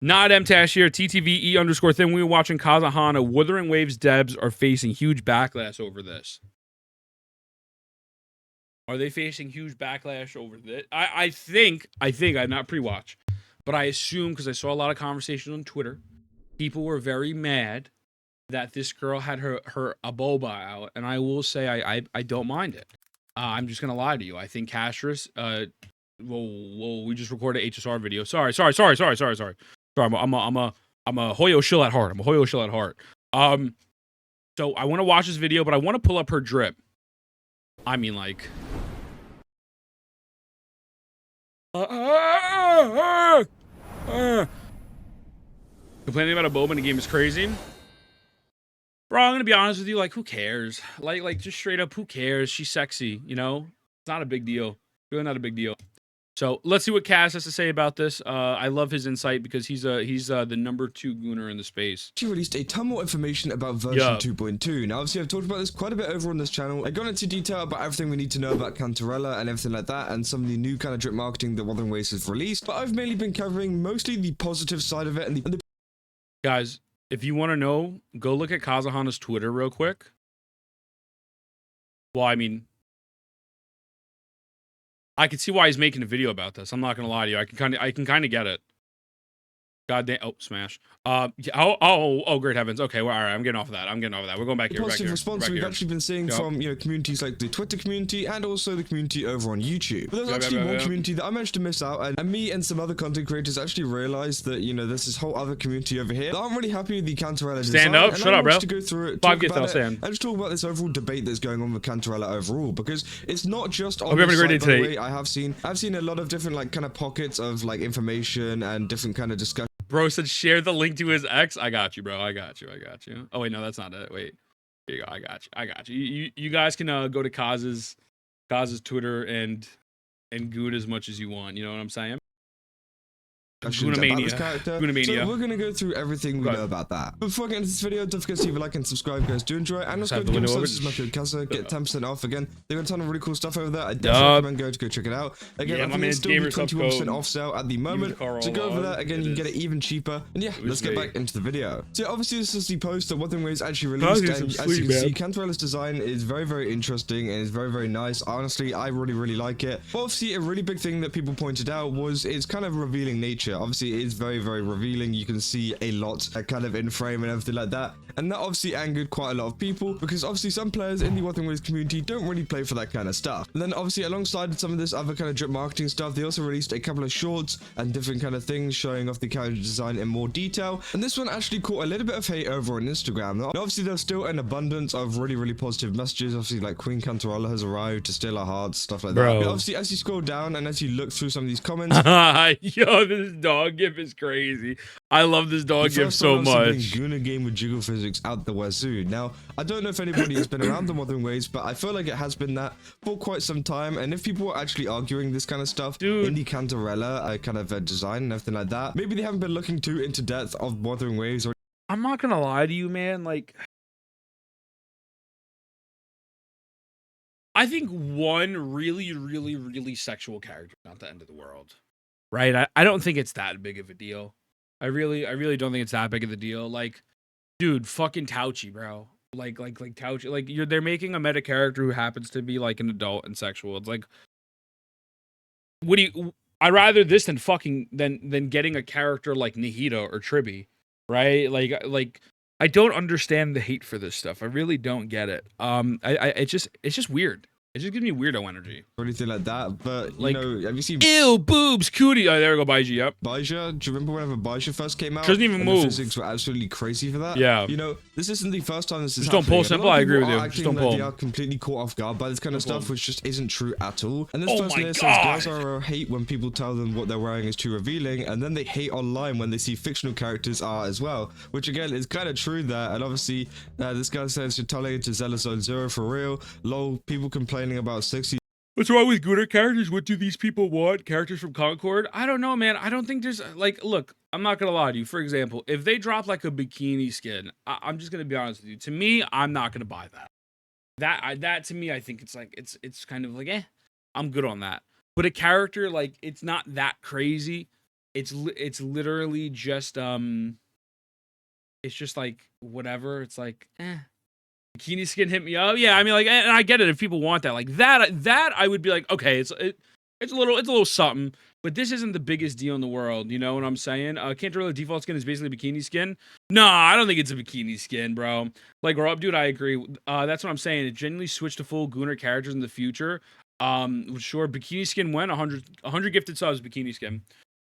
Not MTash here. TTVE underscore thing. We were watching Kazahana. Wuthering Waves devs are facing huge backlash over this. Are they facing huge backlash over this? I think I not pre-watch, but I assume because I saw a lot of conversation on Twitter, people were very mad that this girl had her aboba out, and I will say I don't mind it. I'm just gonna lie to you. I think Castris. Well, we just recorded an HSR video. Sorry. Sorry, I'm a Hoyo shill at heart. So I want to watch this video, but I want to pull up her drip. I mean, like. Complaining about a boba in the game is crazy. Bro, I'm gonna be honest with you. Like, who cares? Like, just straight up, who cares? She's sexy, you know. It's not a big deal. Really, not a big deal. So let's see what Cass has to say about this. I love his insight because he's the #2 gooner in the space. She released a ton more information about version 2.2. Now, obviously, I've talked about this quite a bit over on this channel. I got into detail about everything we need to know about Cantarella and everything like that, and some of the new kind of drip marketing that Wuthering Waves has released. But I've mainly been covering mostly the positive side of it and the Guys, if you want to know, go look at Kazahana's Twitter real quick. Well, I mean, I can see why he's making a video about this. I'm not gonna lie to you. I can kind of get it. God damn! Oh, smash. Great heavens. Okay, well, all right. I'm getting off of that. We're going back here. Positive response we've actually been seeing from communities like the Twitter community and also the community over on YouTube. But there's actually one community that I managed to miss out, and me and some other content creators actually realized that there's this whole other community over here that aren't really happy with the Cantarella design. Stand up, shut up, bro. To go through it, Five gets, I'll stand. And just talk about this overall debate that's going on with Cantarella overall, because it's not just on we're having a great day today. today. I've seen a lot of different like kind of pockets of like information and different kind of discussion. Bro said share the link to his ex. I got you, bro. I got you. Oh wait, no, that's not it. Wait, here you go. I got you. You guys can go to Kaz's Twitter and goon as much as you want. You know what I'm saying? Goonamania. So we're gonna go through everything we know about that. But before I get into this video, don't forget to leave a like and subscribe, guys. Do enjoy it, and also give us my code Kazza, get 10% off again. They've got a ton of really cool stuff over there. I definitely recommend going to go check it out. Again, I think it's still 21% off sale at the moment. So go over there again, you can get it even cheaper. And yeah, let's get back into the video. So obviously this is the post that Wuthering Waves actually released, and as you can see, Cantarella's design is very interesting and is very nice. Honestly, I really like it. But obviously, a really big thing that people pointed out was its kind of revealing nature. Obviously, it is very revealing. You can see a lot kind of in frame and everything like that, and that obviously angered quite a lot of people, because obviously some players in the Wuthering Waves community don't really play for that kind of stuff. And then obviously alongside some of this other kind of drip marketing stuff, they also released a couple of shorts and different kind of things showing off the character design in more detail, and this one actually caught a little bit of hate over on Instagram. Now, obviously there's still an abundance of really positive messages. Obviously, like Queen Cantarella has arrived to steal our hearts, stuff like that. But obviously as you scroll down and as you look through some of these comments, yo, this dog gif is crazy. I love this dog gif so much. GOONER game with jiggle physics out the wazoo. Now, I don't know if anybody has been around the Wuthering Waves, but I feel like it has been that for quite some time. And if people are actually arguing this kind of stuff in the Cantarella kind of design and everything like that, maybe they haven't been looking too into depth of Wuthering Waves. I'm not gonna lie to you, man. Like, I think one really sexual character is not the end of the world, right? I don't think it's that big of a deal. I really don't think it's that big of a deal. Like, dude, fucking Touchy, bro. Like Touchy. Like, they're making a meta character who happens to be like an adult and sexual. It's like, what do you? I'd rather this than getting a character like Nihito or Tribi, right? Like I don't understand the hate for this stuff. I really don't get it. It's just weird. It just gives me weirdo energy. Or anything like that, but like, have you seen ew, boobs, cootie? Oh, there we go, Baiji, yep. Baija, do you remember whenever Baija first came out? Doesn't even move. The physics were absolutely crazy for that. Yeah. This isn't the first time this is happening. Just don't pull simple, I agree with you. Just don't pull. They are completely caught off guard by this kind of stuff, which just isn't true at all. And this person here says, girls are hate when people tell them what they're wearing is too revealing, and then they hate online when they see fictional characters are as well, which again is kind of true there. And obviously, this guy says, you're telling it to Zealous on Zero for real. Lol, people complaining about sexy. What's wrong with GOONER characters? What do these people want? Characters from Concord? I don't know, man. I don't think there's, like, look, I'm not gonna lie to you. For example, if they drop like a bikini skin, I'm just gonna be honest with you. To me, I'm not gonna buy that. That to me, I think it's like, it's kind of like, I'm good on that. But a character, like, it's not that crazy. it's literally just it's just like whatever. It's like bikini skin hit me up. Yeah, I mean, like, and I get it if people want that. Like that I would be like, okay, it's a little something, but this isn't the biggest deal in the world. You know what I'm saying? Cantarella default skin is basically a bikini skin. No, I don't think it's a bikini skin, bro. Like, grow up, dude. I agree. That's what I'm saying. It genuinely switched to full GOONER characters in the future. Sure, bikini skin went 100 gifted subs. Bikini skin,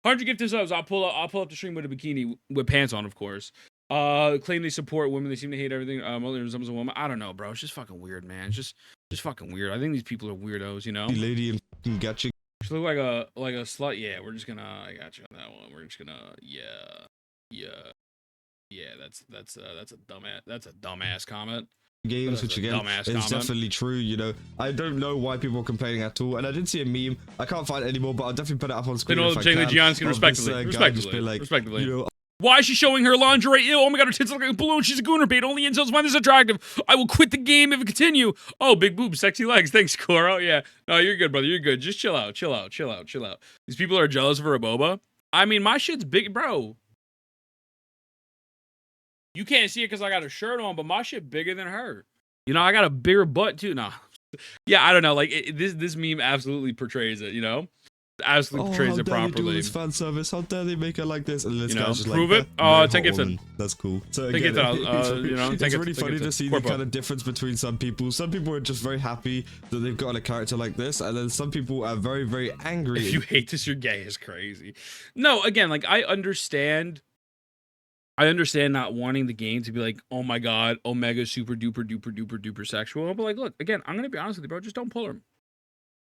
100 gifted subs. I'll pull up the stream with a bikini with pants on, of course. Claim they support women. They seem to hate everything. As a woman. I don't know, bro. It's just fucking weird, man. It's just fucking weird. I think these people are weirdos, you know. Lady in Gacha. She look like a slut. Yeah, we're just gonna. I got you on that one. We're just gonna. Yeah. That's a dumbass. That's a dumbass comment. Games, which again is definitely true. You know, I don't know why people are complaining at all, and I did see a meme. I can't find it anymore, but I'll definitely put it up on screen. Respectively. You know, why is she showing her lingerie? Ew, oh my god, her tits look like a balloon. She's a GOONER bait. Only incels find this attractive. I will quit the game if it continue. Oh, big boobs, sexy legs. Thanks, Coro. Yeah. No, you're good, brother. You're good. Just chill out. These people are jealous of her boba. I mean, my shit's big, bro. You can't see it because I got a shirt on, but my shit bigger than her. You know, I got a bigger butt too. Nah. Yeah, I don't know. Like, this meme absolutely portrays it, you know? Absolutely portrays it properly. How dare they do this fan service? How dare they make it like this? And this guy's just prove like, it. 10 gifted. That's cool. So again, it's really funny to see the kind of difference between some people. Some people are just very happy that they've got a character like this, and then some people are very, very angry. If you hate this, you're gay is crazy. No, again, like, I understand not wanting the game to be like, oh my god, Omega super duper sexual. But like, look, again, I'm gonna be honest with you, bro. Just don't pull her.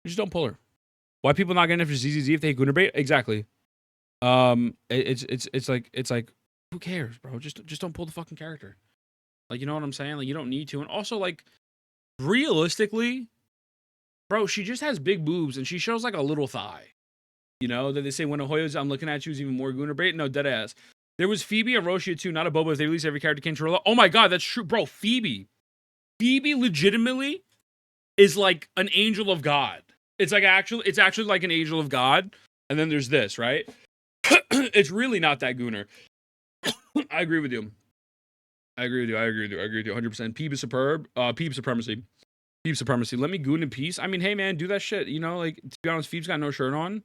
Just don't pull her. Why people not getting after ZZZ if they hate GOONER bait? Exactly. It's like who cares, bro? Just don't pull the fucking character. Like, you know what I'm saying? Like, you don't need to. And also, like, realistically, bro, she just has big boobs and she shows like a little thigh. You know that they say when a Hoyo's I'm looking at you is even more GOONER bait. No, dead ass. There was Phoebe and Roshia too, not a Boba. If they release every character Cantarella. Oh my god, that's true, bro. Phoebe legitimately is like an angel of God. It's actually like an angel of God. And then there's this, right? It's really not that GOONER. I agree with you. I agree with you 100%. Peeb is superb. Peeb supremacy. Let me goon in peace. I mean, hey man, do that shit. You know, like, to be honest, Phoebe's got no shirt on.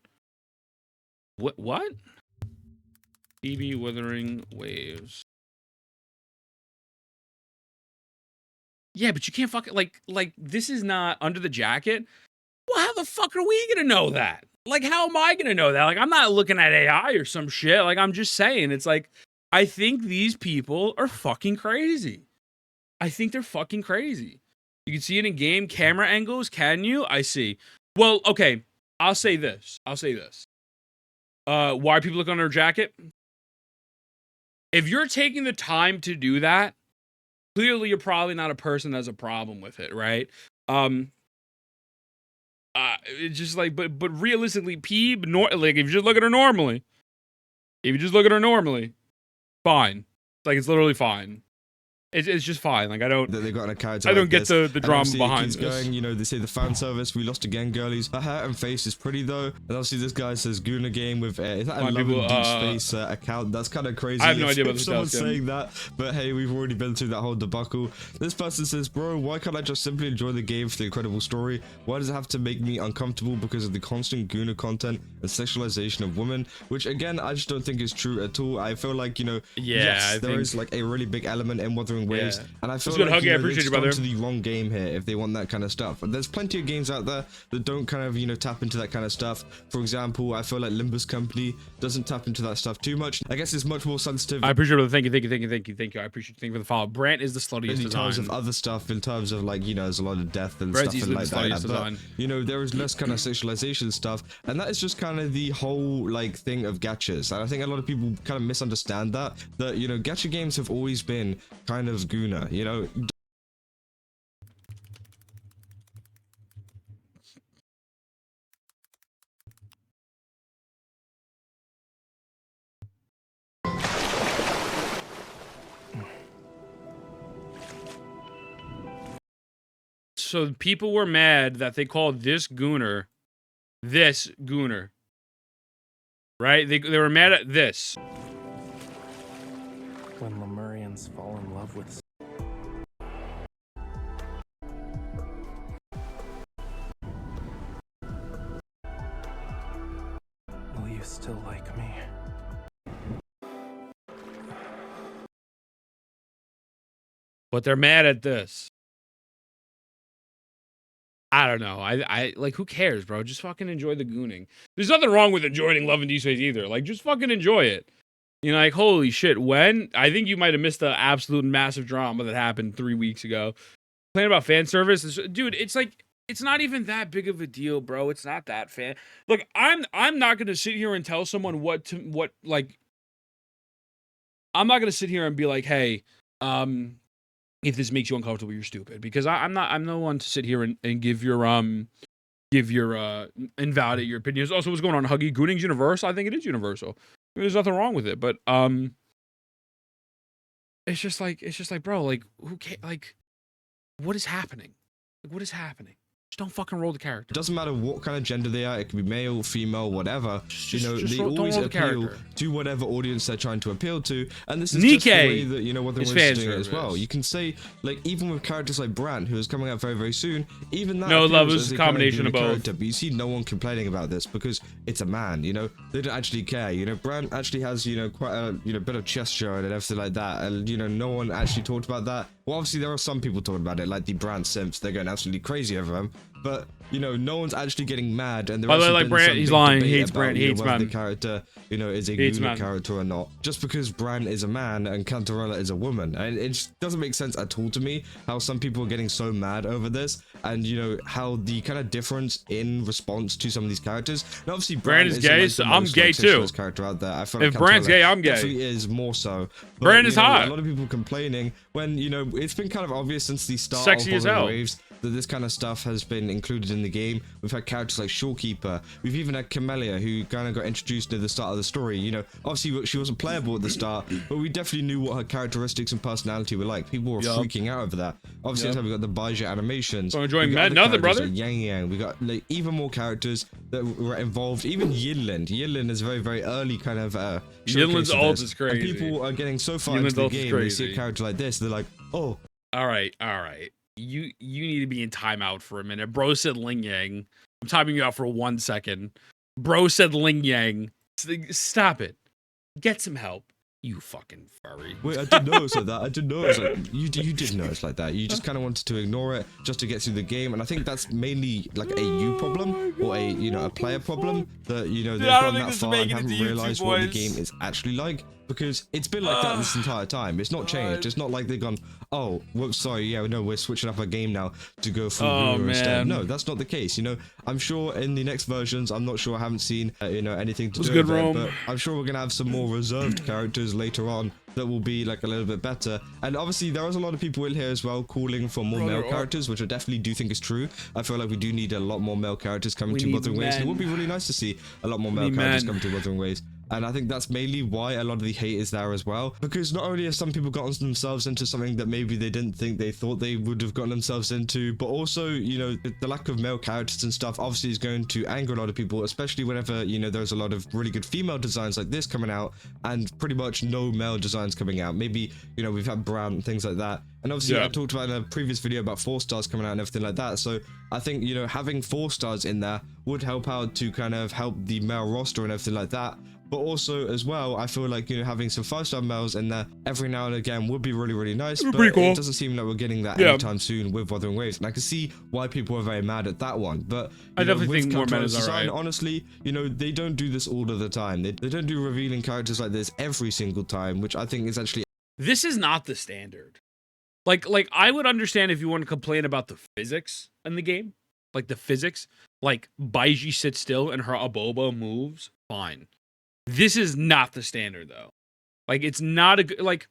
What? Phoebe Wuthering waves. Yeah, but you can't fucking like this is not under the jacket. Well, how the fuck are we gonna know that? Like, how am I gonna know that? Like, I'm not looking at AI or some shit. Like, I'm just saying, it's like, I think these people are fucking crazy. I think they're fucking crazy. You can see it in game camera angles. Can you? I see. Well, okay. I'll say this. Why are people looking on her jacket? If you're taking the time to do that, clearly you're probably not a person that has a problem with it, right? It's just like, but realistically, Peeb, like, if you just look at her normally, fine. Like, it's literally fine. It's just fine. Like, I don't. They got a character. I don't get the drama behind this. Going, you know, they say the fan service. We lost again, girlies. Her hair and face is pretty though. And obviously, this guy says GOONER game with is that a love and deep space account? That's kind of crazy. I have no idea about someone's saying that, but hey, we've already been through that whole debacle. This person says, bro, why can't I just simply enjoy the game for the incredible story? Why does it have to make me uncomfortable because of the constant GOONER content and sexualization of women? Which again, I just don't think is true at all. I feel like, you know, yes, there is like a really big element in Wuthering Waves, and I feel like, you know, they've gone to the wrong game here if they want that kind of stuff. And there's plenty of games out there that don't kind of, you know, tap into that kind of stuff. For example, I feel like Limbus Company doesn't tap into that stuff too much. I guess it's much more sensitive. I appreciate it. Thank you. I appreciate you for the follow. Brant is the sluttiest in terms of other stuff, in terms of like, you know, there's a lot of death and stuff and like that. But, you know, there is less kind of sexualization stuff, and that is just kind of the whole like thing of gachas. And I think a lot of people kind of misunderstand that you know, gacha games have always been kind of GOONER, you know. So people were mad that they called this GOONER. right? They were mad at this. When Lemurians fall in love with... Will you still like me? But they're mad at this. I don't know. I like, who cares, bro? Just fucking enjoy the gooning. There's nothing wrong with enjoying Love and D-Space either. Like, just fucking enjoy it. You know, like, holy shit, when? I think you might have missed the absolute massive drama that happened 3 weeks ago. Playing about fan service, dude, it's like, it's not even that big of a deal, bro. It's not that fan. Look, I'm not gonna sit here and tell someone like, I'm not gonna sit here and be like, hey, if this makes you uncomfortable, you're stupid. Because I'm no one to sit here and give your invalidate your opinions. Also, what's going on, Huggy? Gooning's universal? I think it is universal. There's nothing wrong with it, but it's just like, bro, like, who cares? Like, what is happening? Like, what is happening? Just don't fucking roll the character. It doesn't matter what kind of gender they are. It could be male, female, whatever. They always appeal to whatever audience they're trying to appeal to. And this is just the way that, you know, what they're doing it as well. You can say, like, even with characters like Brant, who is coming out very, very soon, even that love is a combination of both. But you see no one complaining about this because it's a man, you know? They don't actually care. You know, Brant actually has, you know, quite a, you know, bit of chest show and everything like that. And, you know, no one actually talked about that. Well, obviously, there are some people talking about it, like the Brant simps. They're going absolutely crazy over him. But, you know, no one's actually getting mad. And by the way, like, Brant, he's lying. He hates Brant. He hates man. The character, you know, is a GOONER character or not. Just because Brant is a man and Cantarella is a woman. And it just doesn't make sense at all to me how some people are getting so mad over this. And, you know, how the kind of difference in response to some of these characters. And obviously, Brant is gay, so I'm gay too. Character out there. I feel if Brant's gay, I'm gay. Definitely is more so. But, Brant is hot. A lot of people complaining when, you know, it's been kind of obvious since the start Sexy of as hell. Waves that this kind of stuff has been included in the game. We've had characters like Shorekeeper. We've even had Camellia, who kind of got introduced near the start of the story. You know, obviously she wasn't playable at the start, but we definitely knew what her characteristics and personality were like. People were freaking out over that. Obviously, that's how we got the Baija animations. So enjoying nothing, brother. Like Yang Yang. We got like even more characters that were involved. Even Yinlin. Yinlin is very, very early kind of Yinlin's ult is crazy. And people are getting so far into the game, they see a character like this, they're like, oh. All right. You need to be in timeout for a minute. Bro said Ling Yang. I'm timing you out for 1 second. Bro said Ling Yang. Stop it. Get some help. You fucking furry. Wait, I didn't notice like that. I didn't notice like you did notice like that. You just kind of wanted to ignore it just to get through the game, and I think that's mainly like a you problem or a, you know, a player problem that, you know, they've gone that far and haven't realized what the game is actually like. Because it's been like that this entire time. It's not changed. It's not like they've gone, oh, whoops, sorry, yeah, no, we're switching up our game now to go full GOONER instead. No, that's not the case. You know, I'm sure in the next versions, I'm not sure, I haven't seen, you know, anything to do with it, but I'm sure we're going to have some more reserved characters later on that will be like a little bit better. And obviously there is a lot of people in here as well calling for more male characters, which I definitely do think is true. I feel like we do need a lot more male characters coming to Wuthering Waves, and it would be really nice to see a lot more male characters coming to Wuthering Waves. And I think that's mainly why a lot of the hate is there as well. Because not only have some people gotten themselves into something that maybe they didn't think they thought they would have gotten themselves into, but also, you know, the lack of male characters and stuff obviously is going to anger a lot of people, especially whenever, you know, there's a lot of really good female designs like this coming out and pretty much no male designs coming out. Maybe, you know, we've had Brown and things like that. And obviously I talked about in a previous video about 4 stars coming out and everything like that. So I think, you know, having 4 stars in there would help out to kind of help the male roster and everything like that. But also as well, I feel like, you know, having some 5-star males in there every now and again would be really, really nice. But it doesn't seem like we're getting that anytime soon with Wuthering Waves. And I can see why people are very mad at that one. But I definitely think more meta is alright. Honestly, you know, they don't do this all of the time. They don't do revealing characters like this every single time, which I think is actually... This is not the standard. Like I would understand if you want to complain about the physics in the game. Like the physics. Like Baiji sits still and her Aboba moves. Fine. This is not the standard, though. Like, it's not a good... Like,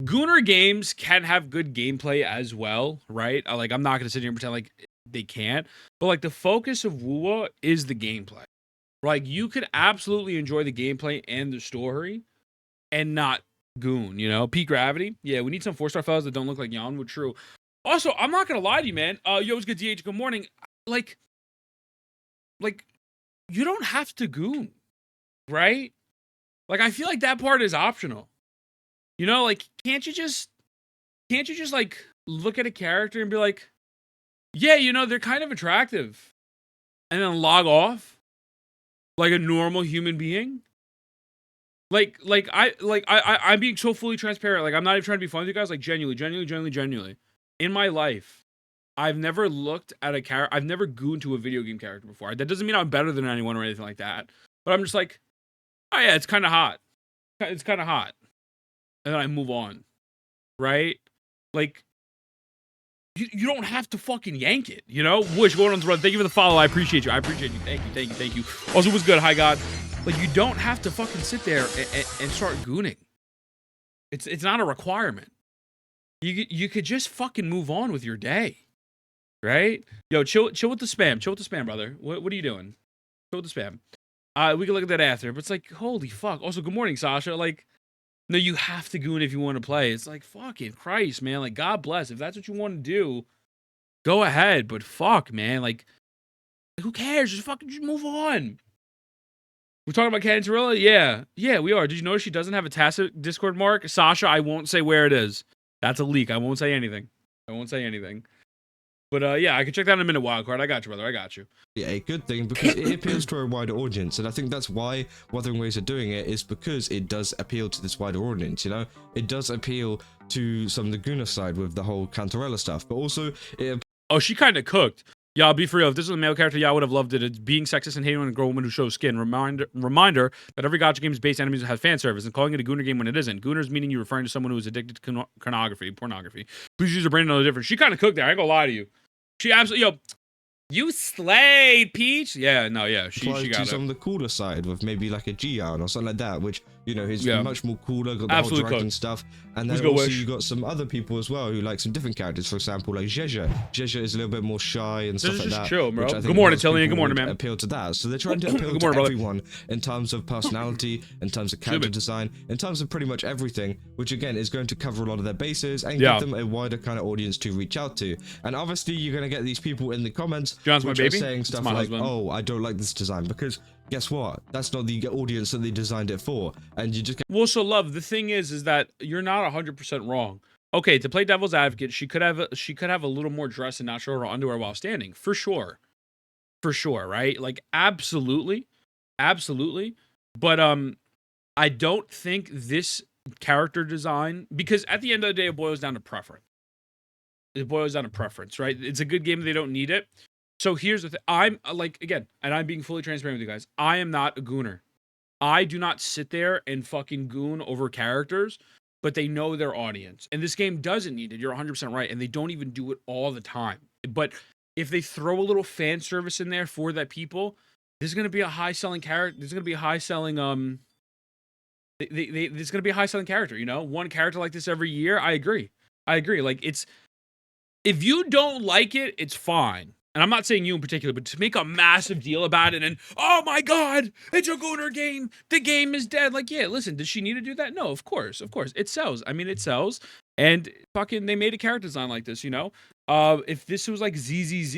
GOONER games can have good gameplay as well, right? Like, I'm not going to sit here and pretend like they can't. But, like, the focus of WoWa is the gameplay. Like, you could absolutely enjoy the gameplay and the story and not Goon, you know? Peak Gravity. Yeah, we need some 4-star fellas that don't look like Yanwu. True. Also, I'm not going to lie to you, man. Yo, it's good DH. Good morning. Like, you don't have to Goon. right? Like, I feel like that part is optional. You know, like, can't you just like look at a character and be like, yeah, you know, they're kind of attractive, and then log off like a normal human being? I'm being so fully transparent. Like, I'm not even trying to be funny with you guys. Like, genuinely. In my life, I've never looked at a character. I've never gooned to a video game character before. That doesn't mean I'm better than anyone or anything like that. But I'm just like, oh yeah, it's kind of hot. It's kind of hot. And then I move on. Right? Like, you don't have to fucking yank it, you know? Wish going on the run. Thank you for the follow. I appreciate you. Thank you. Also, what's good? Hi, God. Like, you don't have to fucking sit there and start gooning. It's not a requirement. You could just fucking move on with your day, right? Yo, chill with the spam. Chill with the spam, brother. What are you doing? Chill with the spam. We can look at that after, but it's like, holy fuck. Also, good morning, Sasha. Like, no, you have to goon if you want to play. It's like, fucking Christ, man. Like, God bless. If that's what you want to do, go ahead. But fuck, man. Like, who cares? Just move on. We're talking about Cantarella? Yeah, we are. Did you notice she doesn't have a tacit Discord mark? Sasha, I won't say where it is. That's a leak. I won't say anything. But yeah, I can check that in a minute, Wildcard. I got you, brother. I got you. Yeah, a good thing because it appeals to a wider audience, and I think that's why Wuthering Ways are doing it, is because it does appeal to this wider audience, you know? It does appeal to some of the GOONER side with the whole Cantarella stuff, but also it... Oh, she kind of cooked. Y'all, be for real. If this was a male character, y'all would have loved it. It's being sexist and hating on a girl woman who shows skin. Reminder that every gacha game's base enemies have fan service, and calling it a GOONER game when it isn't. GOONER's meaning you referring to someone who is addicted to pornography. Please use your brain to know the difference. She kind of cooked there. I ain't gonna lie to you. She absolutely, yo, you slayed, Peach. Yeah, no, yeah, she got to it. Some of the cooler side with maybe like a Gian or something like that, which, you know, is much more cooler, got the absolutely whole dragon stuff. And then also you got some other people as well who like some different characters. For example, like Jeja. Jeja is a little bit more shy and stuff like that. Chill, bro. Good morning, Tillian. Good morning, man. Appeal to that. So they're trying to appeal to everyone in terms of personality, in terms of character design, in terms of pretty much everything, which again is going to cover a lot of their bases and give them a wider kind of audience to reach out to. And obviously you're going to get these people in the comments John's which my are baby. saying stuff like, oh, I don't like this design, because guess what? That's not the audience that they designed it for. And you just well, so love, the thing is that you're not 100% wrong. Okay, to play devil's advocate, she could have a little more dress and not show her underwear while standing, for sure, right? Like, absolutely. But I don't think this character design, because at the end of the day, it boils down to preference. Right? It's a good game. They don't need it. So here's the thing. I'm like, again, and I'm being fully transparent with you guys. I am not a gooner. I do not sit there and fucking goon over characters, but they know their audience. And this game doesn't need it. You're 100% right. And they don't even do it all the time. But if they throw a little fan service in there for that people, this is going to be a high-selling character. This is going to be a high-selling, this is going to be a high-selling character, you know? One character like this every year, I agree. Like, it's, if you don't like it, it's fine. And I'm not saying you in particular, but to make a massive deal about it and, oh my God, it's a GOONER game. The game is dead. Like, yeah, listen, does she need to do that? No, of course. It sells. I mean, it sells. And fucking, they made a character design like this, you know? If this was like ZZZ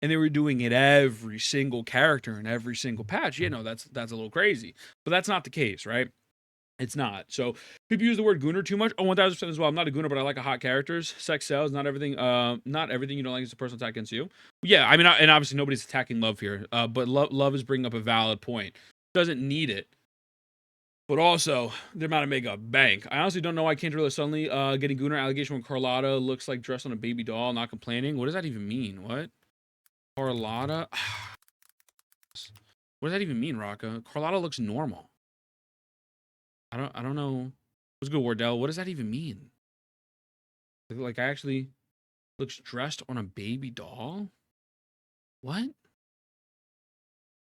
and they were doing it every single character in every single patch, you know, that's a little crazy. But that's not the case, right? It's not. So people use the word GOONER too much. Oh, 1000% as well. I'm not a GOONER, but I like a hot characters. Sex sells. Not everything you don't like is a personal attack against you. Yeah, I mean, and obviously nobody's attacking love here. But love is bringing up a valid point. Doesn't need it. But also, they're about to make a bank. I honestly don't know why Cantarella is suddenly getting GOONER allegation when Carlotta looks like dressed on a baby doll, not complaining. What does that even mean? What? Carlotta? What does that even mean, Rocca? Carlotta looks normal. I don't know. What's good, Wardell? What does that even mean? Like, I actually looks dressed on a baby doll? What?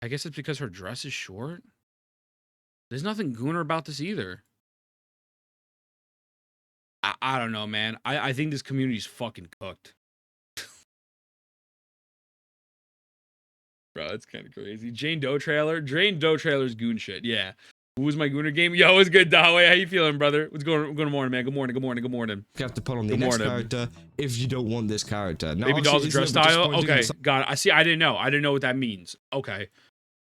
I guess it's because her dress is short? There's nothing GOONER about this either. I don't know, man. I think this community's fucking cooked. Bro, it's kind of crazy. Jane Doe trailer's goon shit. Yeah. Who was my GOONER game? Yo, what's good, Dahway? How you feeling, brother? What's going on? Good morning, man. Good morning. You have to put on the next character if you don't want this character. Now, baby doll's dress style? Okay, got it. I didn't know what that means. Okay.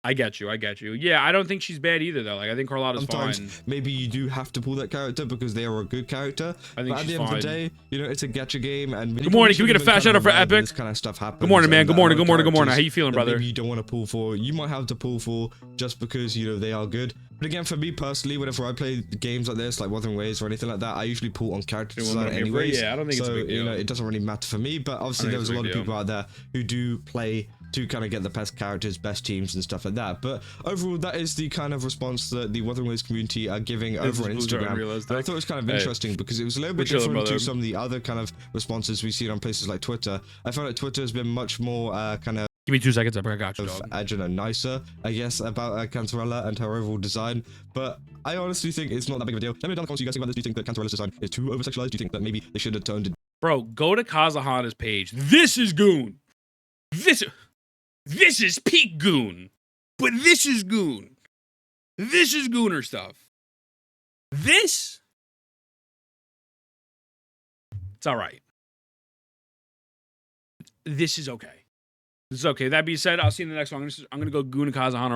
I get you. Yeah, I don't think she's bad either, though. Like, I think Carlotta's Sometimes fine. maybe you do have to pull that character because they are a good character. I think but at the end of the day, you know, it's a gacha game. And good morning. Can we get a fast shout out for Epic? This kind of stuff happens. Good morning, man. Good morning. How you feeling, brother? Maybe you don't want to pull for. You might have to pull for just because, you know, they are good. But again, for me personally, whenever I play games like this, like Wuthering Waves or anything like that, I usually pull on character design anyways. Yeah, I don't think it's a big deal. You know, it doesn't really matter for me. But obviously, there's a lot of people out there who do play to kind of get the best characters, best teams, and stuff like that. But overall, that is the kind of response that the Wuthering Waves community are giving over on Instagram. And I thought it was kind of interesting because it was a little bit different to some of the other kind of responses we see on places like Twitter. I found that Twitter has been much more kind of. Give me 2 seconds. I got you, dog. I don't know, nicer, I guess, about Cantarella and her overall design. But I honestly think it's not that big of a deal. Let me know down in the comments what you guys think about this. Do you think that Cantarella's design is too over-sexualized? Do you think that maybe they should have toned it? Bro, go to Kazahana's page. This is Goon. This is peak Goon. But this is Goon. This is Gooner stuff. This? It's all right. This is okay. This is okay. That being said, I'll see you in the next one. I'm going to go Goon and Kazahana right